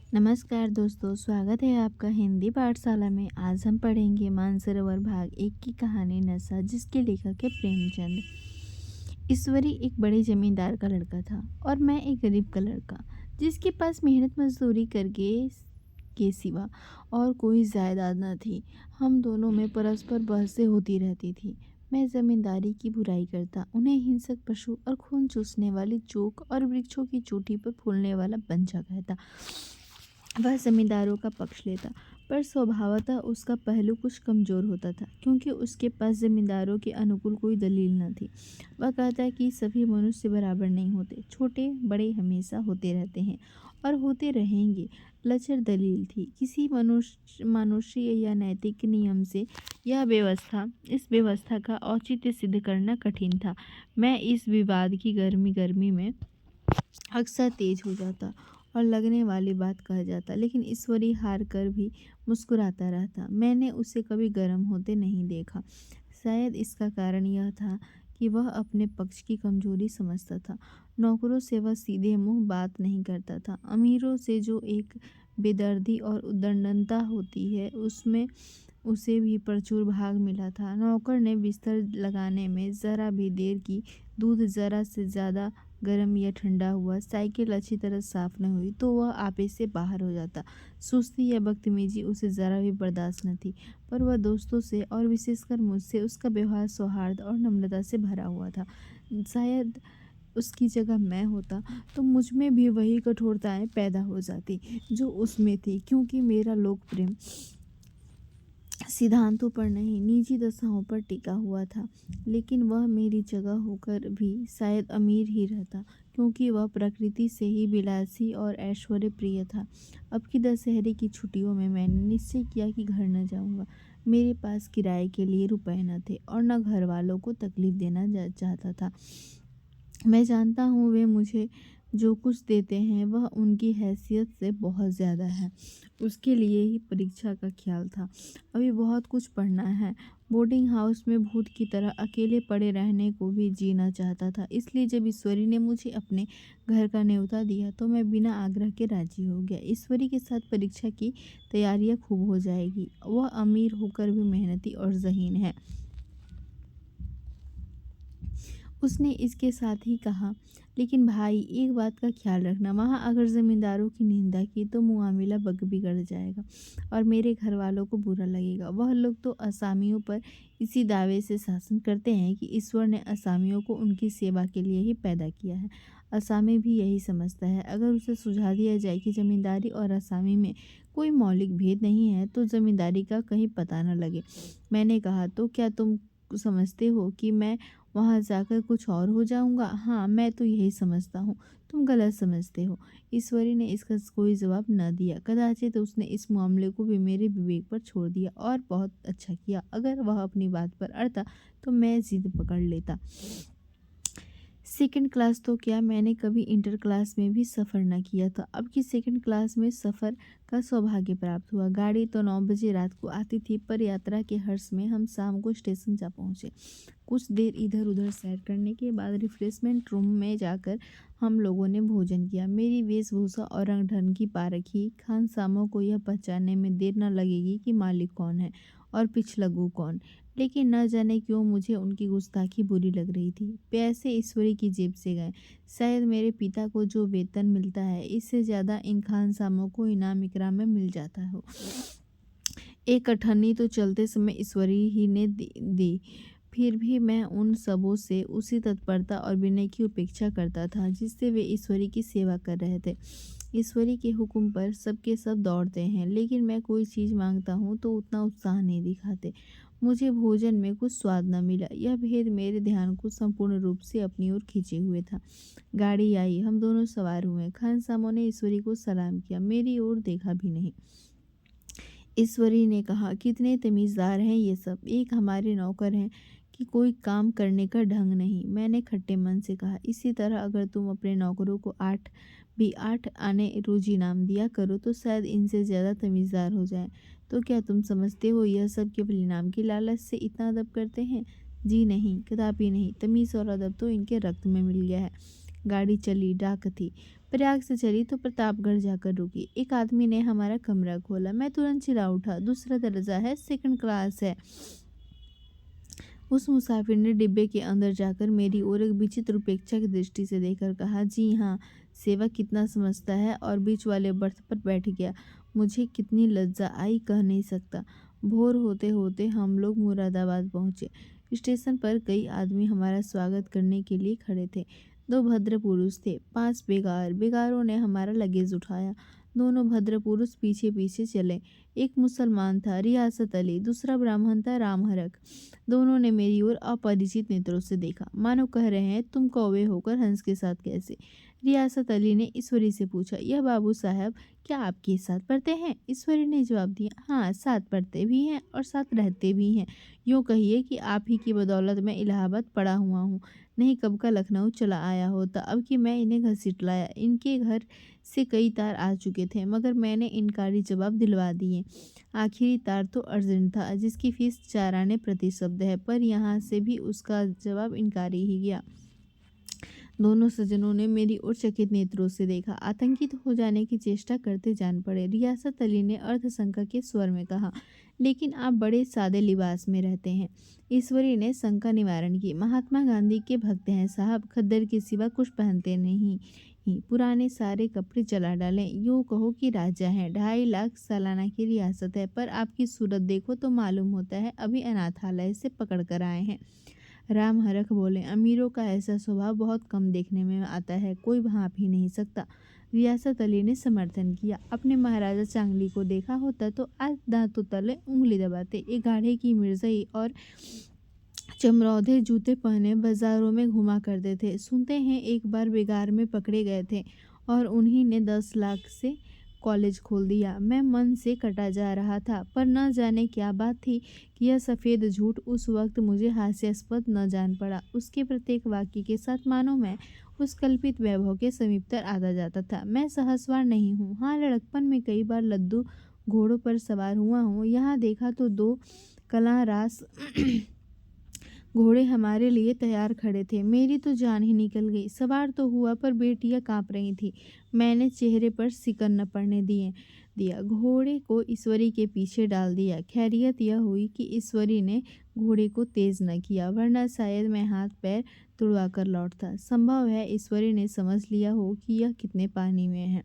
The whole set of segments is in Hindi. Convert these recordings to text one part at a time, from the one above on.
नमस्कार दोस्तों, स्वागत है आपका हिंदी पाठशाला में। आज हम पढ़ेंगे मानसरोवर भाग 1 की कहानी नशा, जिसके लेखक है प्रेमचंद। ईश्वरी एक बड़े जमींदार का लड़का था और मैं एक गरीब का लड़का, जिसके पास मेहनत मजदूरी करके के सिवा और कोई जायदाद न थी। हम दोनों में परस्पर बहसें होती रहती थी। मैं जमींदारी की बुराई करता, उन्हें हिंसक पशु और खून चूसने वाली चोक और वृक्षों की चोटी पर फूलने वाला बंजा कहता। वह जमींदारों का पक्ष लेता, पर स्वभावतः उसका पहलू कुछ कमजोर होता था, क्योंकि उसके पास जमींदारों के अनुकूल कोई दलील न थी। वह कहता कि सभी मनुष्य बराबर नहीं होते, छोटे बड़े हमेशा होते रहते हैं और होते रहेंगे। लचर दलील थी। किसी मनुष्य या नैतिक नियम से इस व्यवस्था का औचित्य सिद्ध करना कठिन था। मैं इस विवाद की गर्मी में अक्सर तेज हो जाता और लगने वाली बात कह जाता, लेकिन ईश्वरी हार कर भी मुस्कुराता रहता। मैंने उसे कभी गर्म होते नहीं देखा। शायद इसका कारण यह था कि वह अपने पक्ष की कमजोरी समझता था। नौकरों से वह सीधे मुंह बात नहीं करता था। अमीरों से जो एक बेदर्दी और उद्दंडता होती है, उसमें उसे भी प्रचुर भाग मिला था। नौकर ने बिस्तर लगाने में जरा भी देर की, दूध जरा से ज़्यादा गर्म या ठंडा हुआ, साइकिल अच्छी तरह साफ न हुई तो वह आपे से बाहर हो जाता। सुस्ती या बदतमीजी उसे ज़रा भी बर्दाश्त न थी, पर वह दोस्तों से और विशेषकर मुझसे उसका व्यवहार सौहार्द और नम्रता से भरा हुआ था। शायद उसकी जगह मैं होता तो मुझ में भी वही कठोरताएं पैदा हो जाती जो उसमें थी, क्योंकि मेरा लोक प्रेम सिद्धांतों पर नहीं, निजी दशाओं पर टिका हुआ था। लेकिन वह मेरी जगह होकर भी शायद अमीर ही रहता, क्योंकि वह प्रकृति से ही विलासी और ऐश्वर्य प्रिय था। अब की दशहरे की छुट्टियों में मैंने निश्चय किया कि घर न जाऊंगा। मेरे पास किराए के लिए रुपए न थे और न घर वालों को तकलीफ देना चाहता था। मैं जानता हूँ वे मुझे जो कुछ देते हैं वह उनकी हैसियत से बहुत ज़्यादा है। उसके लिए ही परीक्षा का ख्याल था। अभी बहुत कुछ पढ़ना है। बोर्डिंग हाउस में भूत की तरह अकेले पड़े रहने को भी जीना चाहता था। इसलिए जब ईश्वरी ने मुझे अपने घर का न्योता दिया तो मैं बिना आग्रह के राजी हो गया। ईश्वरी के साथ परीक्षा की तैयारियां खूब हो जाएगी। वह अमीर होकर भी मेहनती और ज़हीन है। उसने इसके साथ ही कहा, लेकिन भाई एक बात का ख्याल रखना, वहाँ अगर जमींदारों की निंदा की तो मुआमिला बिगड़ जाएगा और मेरे घर वालों को बुरा लगेगा। वह लोग तो असामियों पर इसी दावे से शासन करते हैं कि ईश्वर ने असामियों को उनकी सेवा के लिए ही पैदा किया है। असामी भी यही समझता है। अगर उसे सुझा दिया जाए कि जमींदारी और असामी में कोई मौलिक भेद नहीं है तो जमींदारी का कहीं पता न लगे। मैंने कहा, तो क्या तुम समझते हो कि मैं वहाँ जाकर कुछ और हो जाऊंगा? हाँ, मैं तो यही समझता हूँ। तुम गलत समझते हो। ईश्वरी ने इसका कोई जवाब न दिया। कदाचित उसने इस मामले को भी मेरे विवेक पर छोड़ दिया और बहुत अच्छा किया। अगर वह अपनी बात पर अड़ता तो मैं जिद पकड़ लेता। सेकंड क्लास तो क्या, मैंने कभी इंटर क्लास में भी सफ़र न किया था। अब की सेकंड क्लास में सफ़र का सौभाग्य प्राप्त हुआ। गाड़ी तो 9 बजे रात को आती थी, पर यात्रा के हर्ष में हम शाम को स्टेशन जा पहुँचे। कुछ देर इधर उधर सैर करने के बाद रिफ्रेशमेंट रूम में जाकर हम लोगों ने भोजन किया। मेरी वेशभूषा और रंग ढंग की पारखी खानसामों को यह पहचानने में देर न लगेगी कि मालिक कौन है और पिछलग्गू कौन। लेकिन न जाने क्यों मुझे उनकी गुस्ताखी बुरी लग रही थी। पैसे ईश्वरी की जेब से गए। शायद मेरे पिता को जो वेतन मिलता है, इससे ज़्यादा इन खानसामों को इनाम इकराम में मिल जाता हो। एक अठन्नी तो चलते समय ईश्वरी ही ने दी। फिर भी मैं उन सबों से उसी तत्परता और विनय की उपेक्षा करता था जिससे वे ईश्वरी की सेवा कर रहे थे। ईश्वरी के हुक्म पर सबके सब दौड़ते हैं, लेकिन मैं कोई चीज़ मांगता हूँ तो उतना उत्साह नहीं दिखाते। मुझे भोजन में कुछ स्वाद न मिला। यह भेद मेरे ध्यान को संपूर्ण रूप से अपनी ओर खींचे हुए था। गाड़ी आई, हम दोनों सवार हुए। खानसामों ने ईश्वरी को सलाम किया, मेरी ओर देखा भी नहीं। ईश्वरी ने कहा, कितने तमीज़दार हैं ये सब, एक हमारे नौकर हैं कि कोई काम करने का ढंग नहीं। मैंने खट्टे मन से कहा, इसी तरह अगर तुम अपने नौकरों को 8 आने रोजी इनाम दिया करो तो शायद इनसे ज़्यादा तमीज़दार हो जाएं। तो क्या तुम समझते हो यह सब केवल इनाम की लालच से इतना अदब करते हैं? जी नहीं, कदापि नहीं। तमीज़ और अदब तो इनके रक्त में मिल गया है। गाड़ी चली, डाक थी। प्रयाग से चली तो प्रतापगढ़ जाकर रुकी। एक आदमी ने हमारा कमरा खोला। मैं तुरंत चिल्ला उठा, दूसरा दर्जा है, सेकंड क्लास है। उस मुसाफिर ने डिब्बे के अंदर जाकर मेरी ओर एक विचित्र उपेक्षा की दृष्टि से देखकर कहा, जी हाँ, सेवा कितना समझता है, और बीच वाले बर्थ पर बैठ गया। मुझे कितनी लज्जा आई कह नहीं सकता। भोर होते होते हम लोग मुरादाबाद पहुंचे। स्टेशन पर कई आदमी हमारा स्वागत करने के लिए खड़े थे। दो भद्र पुरुष थे, 5 बेगारों ने हमारा लगेज उठाया। दोनों भद्र पुरुष पीछे पीछे चले। एक मुसलमान था, रियासत अली, दूसरा ब्राह्मण था, रामहरख। दोनों ने मेरी ओर अपरिचित नेत्रों से देखा, मानो कह रहे हैं, तुम कौवे होकर हंस के साथ कैसे। रियासत अली ने ईश्वरी से पूछा, यह बाबू साहब क्या आपके साथ पढ़ते हैं? ईश्वरी ने जवाब दिया, हाँ, साथ पढ़ते भी हैं और साथ रहते भी हैं। यूँ कहिए कि आप ही की बदौलत मैं इलाहाबाद पड़ा हुआ हूँ, नहीं कब का लखनऊ चला आया होता। अब कि मैं इन्हें घसीट लाया। इनके घर से कई तार आ चुके थे, मगर मैंने इनकारी जवाब दिलवा दिए। आखिरी तार तो अर्जेंट था, जिसकी फीस 4 आने प्रति शब्द है, पर यहाँ से भी उसका जवाब इनकारी ही गया। दोनों सज्जनों ने मेरी ओर चकित नेत्रों से देखा, आतंकित हो जाने की चेष्टा करते जान पड़े। रियासत अली ने अर्धशंका के स्वर में कहा, लेकिन आप बड़े सादे लिबास में रहते हैं। ईश्वरी ने शंका निवारण की, महात्मा गांधी के भक्त हैं साहब, खद्दर के सिवा कुछ पहनते नहीं ही, पुराने सारे कपड़े जला डालें। यूँ कहो कि राजा हैं, 2.5 लाख सालाना की रियासत है, पर आपकी सूरत देखो तो मालूम होता है अभी अनाथालय से पकड़ कर आए हैं। राम हरख बोले, अमीरों का ऐसा स्वभाव बहुत कम देखने में आता है, कोई भाप ही नहीं सकता। रियासत अली ने समर्थन किया, अपने महाराजा चांगली को देखा होता तो आज दांतों तले उंगली दबाते। एक गाढ़े की मिर्जई और चमरौधे जूते पहने बाजारों में घुमा करते थे। सुनते हैं एक बार बेगार में पकड़े गए थे और उन्हीं ने 10 लाख से कॉलेज खोल दिया। मैं मन से कटा जा रहा था, पर न जाने क्या बात थी कि यह सफ़ेद झूठ उस वक्त मुझे हास्यास्पद न जान पड़ा। उसके प्रत्येक वाक्य के साथ मानो मैं उस कल्पित वैभव के समीपतर आता जाता था। मैं सहसवार नहीं हूँ, हाँ, लड़कपन में कई बार लद्दू घोड़ों पर सवार हुआ हूँ। यहाँ देखा तो 2 कलां रास घोड़े हमारे लिए तैयार खड़े थे। मेरी तो जान ही निकल गई। सवार तो हुआ, पर बेटियां कांप रही थी। मैंने चेहरे पर सिकन न पड़ने दिया। घोड़े को ईश्वरी के पीछे डाल दिया। खैरियत यह हुई कि ईश्वरी ने घोड़े को तेज न किया, वरना शायद मैं हाथ पैर तुड़वा कर लौटता। संभव है ईश्वरी ने समझ लिया हो कि यह कितने पानी में है।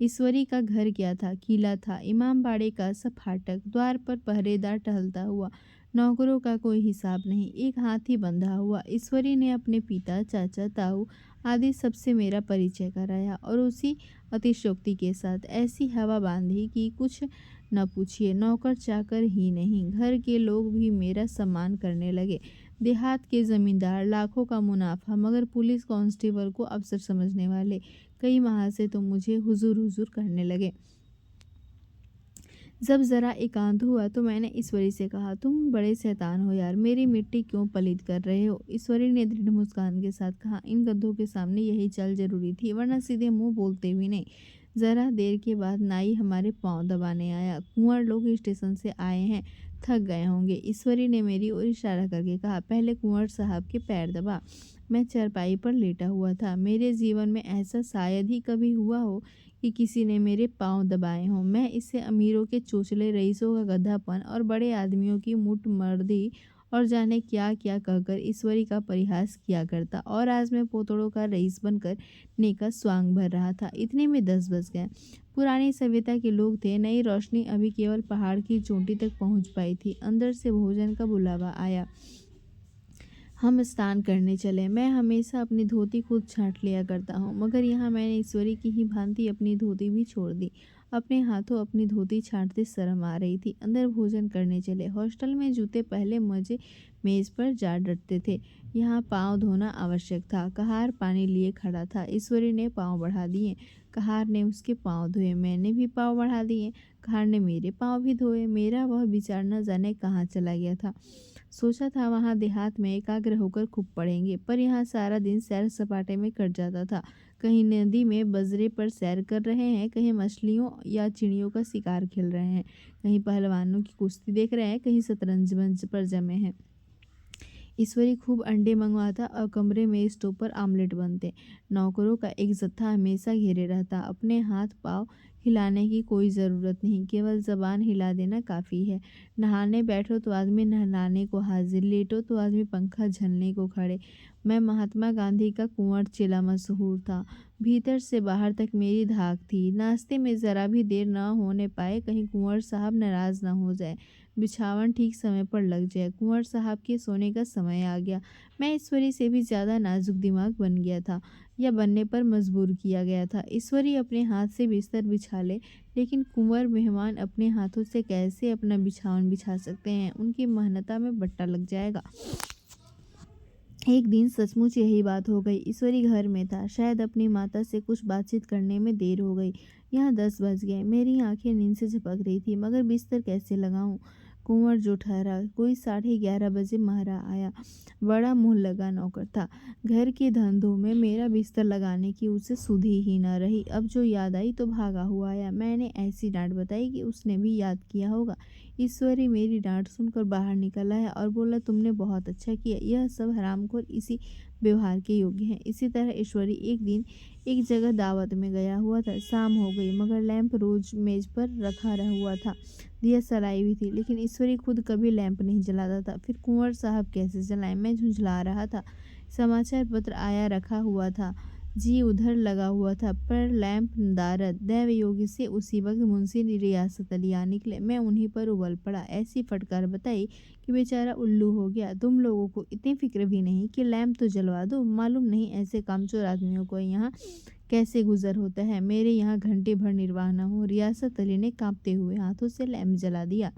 ईश्वरी का घर क्या था, किला था, इमामबाड़े का सा फाटक, द्वार पर पहरेदार टहलता हुआ, नौकरों का कोई हिसाब नहीं, एक हाथी बंधा हुआ। ईश्वरी ने अपने पिता, चाचा, ताऊ आदि सबसे मेरा परिचय कराया, और उसी अतिशयोक्ति के साथ ऐसी हवा बांधी कि कुछ न पूछिए। नौकर चाकर ही नहीं, घर के लोग भी मेरा सम्मान करने लगे। देहात के जमींदार, लाखों का मुनाफा, मगर पुलिस कांस्टेबल को अफसर समझने वाले, कई माह से तो मुझे हुजूर हुजूर करने लगे। जब जरा एकांत हुआ तो मैंने ईश्वरी से कहा, तुम बड़े शैतान हो यार, मेरी मिट्टी क्यों पलीत कर रहे हो? ईश्वरी ने दृढ़ मुस्कान के साथ कहा, इन गधों के सामने यही चाल जरूरी थी, वरना सीधे मुंह बोलते भी नहीं। जरा देर के बाद नाई हमारे पांव दबाने आया। कुंवर लोग स्टेशन से आए हैं, थक गए होंगे। ईश्वरी ने मेरी ओर इशारा करके कहा, पहले कुंवर साहब के पैर दबा। मैं चारपाई पर लेटा हुआ था। मेरे जीवन में ऐसा शायद ही कभी हुआ हो कि किसी ने मेरे पांव दबाए हों। मैं इससे अमीरों के चोचले, रईसों का गधापन और बड़े आदमियों की मुठमर्दी और जाने क्या क्या कहकर ईश्वरी का परिहास किया करता, और आज मैं पोतड़ों का रईस बनकर नेका स्वांग भर रहा था। इतने में 10 बज गए। पुरानी सभ्यता के लोग थे, नई रोशनी अभी केवल पहाड़ की चोटी तक पहुंच पाई थी। अंदर से भोजन का बुलावा आया। हम स्नान करने चले। मैं हमेशा अपनी धोती खुद छांट लिया करता हूँ, मगर यहाँ मैंने ईश्वरी की ही भांति अपनी धोती भी छोड़ दी। अपने हाथों अपनी धोती छांटते शर्म आ रही थी। अंदर भोजन करने चले। हॉस्टल में जूते पहले मुझे मेज पर जा डटते थे, यहाँ पाँव धोना आवश्यक था। कहार पानी लिए खड़ा था। ईश्वरी ने पाँव बढ़ा दिए, कहार ने उसके पाँव धोए, मैंने भी पाँव बढ़ा दिए, कहार ने मेरे पाँव भी धोए। मेरा वह विचार न जाने कहाँ चला गया था। सोचा था वहाँ देहात में एकाग्र होकर खूब पढ़ेंगे, पर यहाँ सारा दिन सैर सपाटे में कट जाता था। कहीं नदी में बजरे पर सैर कर रहे हैं, कहीं मछलियों या चिड़ियों का शिकार खेल रहे हैं, कहीं पहलवानों की कुश्ती देख रहे हैं, कहीं शतरंज मंच पर जमे हैं। ईश्वरी खूब अंडे मंगवाता और कमरे में स्टोव पर आमलेट बनते। नौकरों का एक जत्था हमेशा घेरे रहता। अपने हाथ पाँव हिलाने की कोई ज़रूरत नहीं, केवल ज़बान हिला देना काफ़ी है। नहाने बैठो तो आदमी नहलाने को हाजिर, लेटो तो आदमी पंखा झलने को खड़े। मैं महात्मा गांधी का कुंवर चेला मशहूर था। भीतर से बाहर तक मेरी धाक थी। नाश्ते में ज़रा भी देर न होने पाए, कहीं कुंवर साहब नाराज़ न हो जाए, बिछावन ठीक समय पर लग जाए। कुंवर साहब के सोने का समय आ गया। मैं ईश्वरी से भी ज़्यादा नाजुक दिमाग बन गया था, या बनने पर मजबूर किया गया था। ईश्वरी अपने हाथ से बिस्तर बिछा ले, लेकिन कुंवर मेहमान अपने हाथों से कैसे अपना बिछावन बिछा सकते हैं? उनकी मेहनता में बट्टा लग जाएगा। एक दिन सचमुच यही बात हो गई। ईश्वरी घर में था। शायद अपनी माता से कुछ बातचीत करने में देर हो गई। यहाँ 10 बज गए। मेरी आंखें नींद से झपक रही थी, मगर बिस्तर कैसे लगाऊं? कुंवर जो ठहरा। कोई 11:30 बजे महारा आया। बड़ा मुंह लगा नौकर था। घर के धंधों में मेरा बिस्तर लगाने की उसे सुधि ही न रही। अब जो याद आई तो भागा हुआ आया। मैंने ऐसी डांट बताई कि उसने भी याद किया होगा। ईश्वरी मेरी डांट सुनकर बाहर निकल आया और बोला, तुमने बहुत अच्छा किया। यह सब हरामखोर इसी व्यवहार के योग्य हैं। इसी तरह ईश्वरी एक दिन एक जगह दावत में गया हुआ था। शाम हो गई, मगर लैंप रोज मेज पर रखा रह हुआ था। दिया सलाई भी थी, लेकिन ईश्वरी खुद कभी लैंप नहीं जलाता था। फिर कुंवर साहब कैसे जलाएं? मैं झुंझला रहा था। समाचार पत्र आया रखा हुआ था। जी उधर लगा हुआ था, पर लैंप नदारद। दैवयोगी से उसी वक्त मुंशी रियासत अली आ निकले। मैं उन्हीं पर उबल पड़ा। ऐसी फटकार बताई कि बेचारा उल्लू हो गया। तुम लोगों को इतनी फिक्र भी नहीं कि लैंप तो जलवा दो? मालूम नहीं ऐसे कामचोर आदमियों को यहाँ कैसे गुजर होता है। मेरे यहाँ घंटे भर निर्वाह न हो। रियासत अली ने कांपते हुए हाथों से लैंप जला दिया।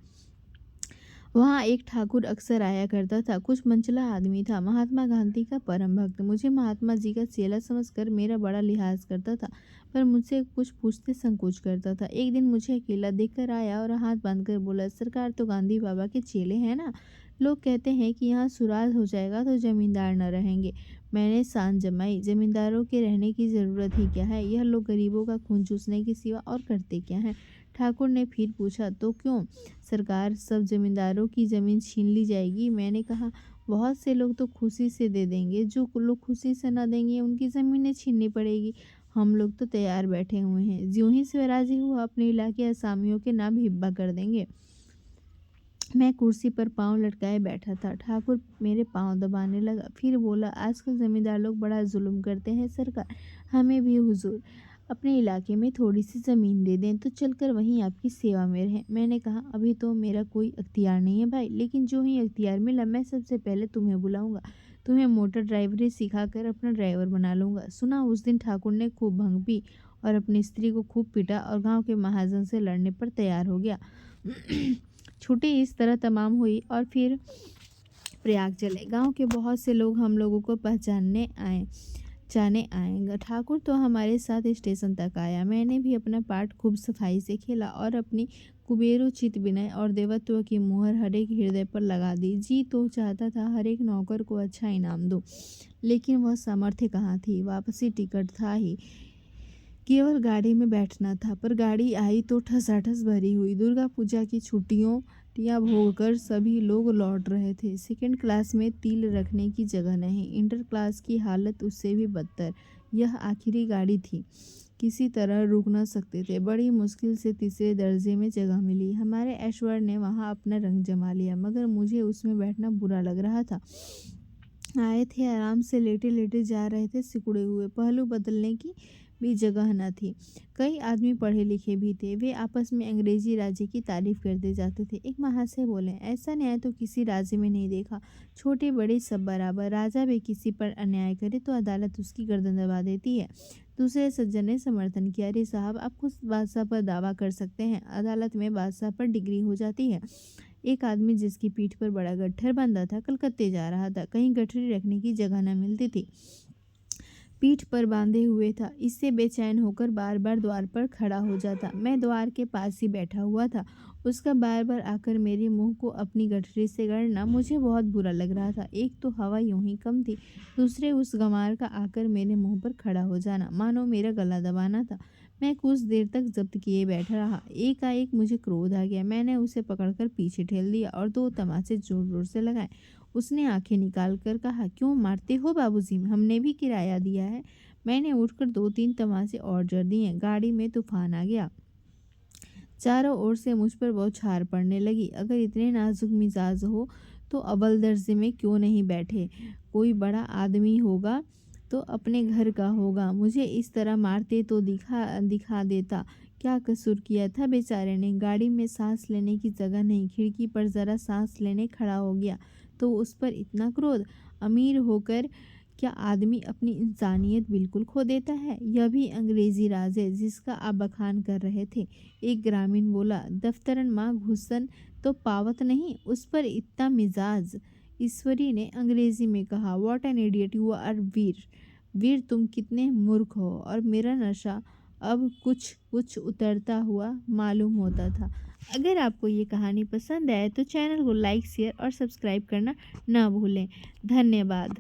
वहाँ एक ठाकुर अक्सर आया करता था। कुछ मंचला आदमी था, महात्मा गांधी का परम भक्त। मुझे महात्मा जी का चेला समझकर मेरा बड़ा लिहाज करता था, पर मुझसे कुछ पूछते संकोच करता था। एक दिन मुझे अकेला देखकर आया और हाथ बांधकर बोला, सरकार तो गांधी बाबा के चेले हैं ना? लोग कहते हैं कि यहाँ सुराज हो जाएगा तो जमींदार न रहेंगे। मैंने शान जमाई, जमींदारों के रहने की जरूरत ही क्या है? यह लोग गरीबों का खून चूसने के सिवा और करते क्या हैं? ठाकुर ने फिर पूछा, तो क्यों सरकार, सब जमींदारों की जमीन छीन ली जाएगी? मैंने कहा, बहुत से लोग तो खुशी से दे देंगे, जो लोग खुशी से न देंगे उनकी ज़मीनें छीननी पड़ेगी। हम लोग तो तैयार बैठे हुए हैं, ज्यों ही स्वराज्य हुआ अपने इलाके असामियों के नाम हिब्बा कर देंगे। मैं कुर्सी पर पांव लटकाए बैठा था। ठाकुर मेरे पांव दबाने लगा, फिर बोला, आजकल जमींदार लोग बड़ा जुल्म करते हैं सरकार। हमें भी हुजूर अपने इलाके में थोड़ी सी ज़मीन दे दें तो चलकर वहीं आपकी सेवा में रहें। मैंने कहा, अभी तो मेरा कोई अख्तियार नहीं है भाई, लेकिन जो ही अख्तियार मिला मैं सबसे पहले तुम्हें बुलाऊंगा। तुम्हें मोटर ड्राइवरी सिखाकर अपना ड्राइवर बना लूँगा। सुना उस दिन ठाकुर ने खूब भंग पी और अपनी स्त्री को खूब पीटा और गांव के महाजन से लड़ने पर तैयार हो गया। छुट्टी इस तरह तमाम हुई और फिर प्रयाग चले। गांव के बहुत से लोग हम लोगों को पहचानने आए, जाने आएंगे। ठाकुर तो हमारे साथ स्टेशन तक आया। मैंने भी अपना पार्ट खूब सफाई से खेला और अपनी कुबेरोचित विनय और देवत्व की मुहर हर एक हृदय पर लगा दी। जी तो चाहता था हर एक नौकर को अच्छा इनाम दो, लेकिन वह सामर्थ्य कहाँ थी? वापसी टिकट था ही, केवल गाड़ी में बैठना था। पर गाड़ी आई तो ठसाठस भरी हुई। दुर्गा पूजा की छुट्टियों या भोगकर सभी लोग लौट रहे थे। सेकंड क्लास में तिल रखने की जगह नहीं। इंटर क्लास की हालत उससे भी बदतर। यह आखिरी गाड़ी थी, किसी तरह रुक न सकते थे। बड़ी मुश्किल से तीसरे दर्जे में जगह मिली। हमारे ऐश्वर्य ने वहाँ अपना रंग जमा लिया, मगर मुझे उसमें बैठना बुरा लग रहा था। आए थे, आराम से लेटे लेटे जा रहे थे, सिकुड़े हुए। पहलू बदलने की भी जगह न थी। कई आदमी पढ़े लिखे भी थे। वे आपस में अंग्रेजी राज्य की तारीफ करते जाते थे। एक महाशय बोले, ऐसा न्याय तो किसी राज्य में नहीं देखा। छोटे बड़े सब बराबर। राजा भी किसी पर अन्याय करे तो अदालत उसकी गर्दन दबा देती है। दूसरे सज्जन ने समर्थन किया, अरे साहब, आप खुद बादशाह पर दावा कर सकते हैं, अदालत में बादशाह पर डिग्री हो जाती है। एक आदमी जिसकी पीठ पर बड़ा गट्ठर बंधा था, कलकत्ते जा रहा था। कहीं गठरी रखने की जगह न मिलती थी, पीठ पर बांधे हुए था। इससे बेचैन होकर बार बार द्वार पर खड़ा हो जाता। मैं द्वार के पास ही बैठा हुआ था। उसका बार बार आकर मेरे मुंह को अपनी गठरी से गड़ना मुझे बहुत बुरा लग रहा था। एक तो हवा यूं ही कम थी, दूसरे उस गंवार का आकर मेरे मुंह पर खड़ा हो जाना मानो मेरा गला दबाना था। मैं कुछ देर तक जब्त किए बैठा रहा। एकाएक मुझे क्रोध आ गया। मैंने उसे पकड़कर पीछे ठेल दिया और 2 तमाचे जोर जोर से लगाए। उसने आंखें निकाल कर कहा, क्यों मारते हो बाबूजी? हमने भी किराया दिया है। मैंने उठकर 2-3 तमाचे और जड़ दिए। गाड़ी में तूफान आ गया। चारों ओर से मुझ पर बौछार पड़ने लगी। अगर इतने नाजुक मिजाज हो तो अव्वल दर्जे में क्यों नहीं बैठे? कोई बड़ा आदमी होगा तो अपने घर का होगा। मुझे इस तरह मारते तो दिखा दिखा देता। क्या कसूर किया था बेचारे ने? गाड़ी में सांस लेने की जगह नहीं। खिड़की पर जरा सांस लेने खड़ा हो गया तो उस पर इतना क्रोध। अमीर होकर क्या आदमी अपनी इंसानियत बिल्कुल खो देता है? यह भी अंग्रेजी राज है जिसका आप बखान कर रहे थे। एक ग्रामीण बोला, दफ्तरन माँ घुसन तो पावत नहीं, उस पर इतना मिजाज। ईश्वरी ने अंग्रेजी में कहा, what an idiot you are Veer. Veer तुम कितने मूर्ख हो। और मेरा नशा अब कुछ कुछ उतरता हुआ मालूम होता था। अगर आपको ये कहानी पसंद आए तो चैनल को लाइक शेयर और सब्सक्राइब करना ना भूलें। धन्यवाद।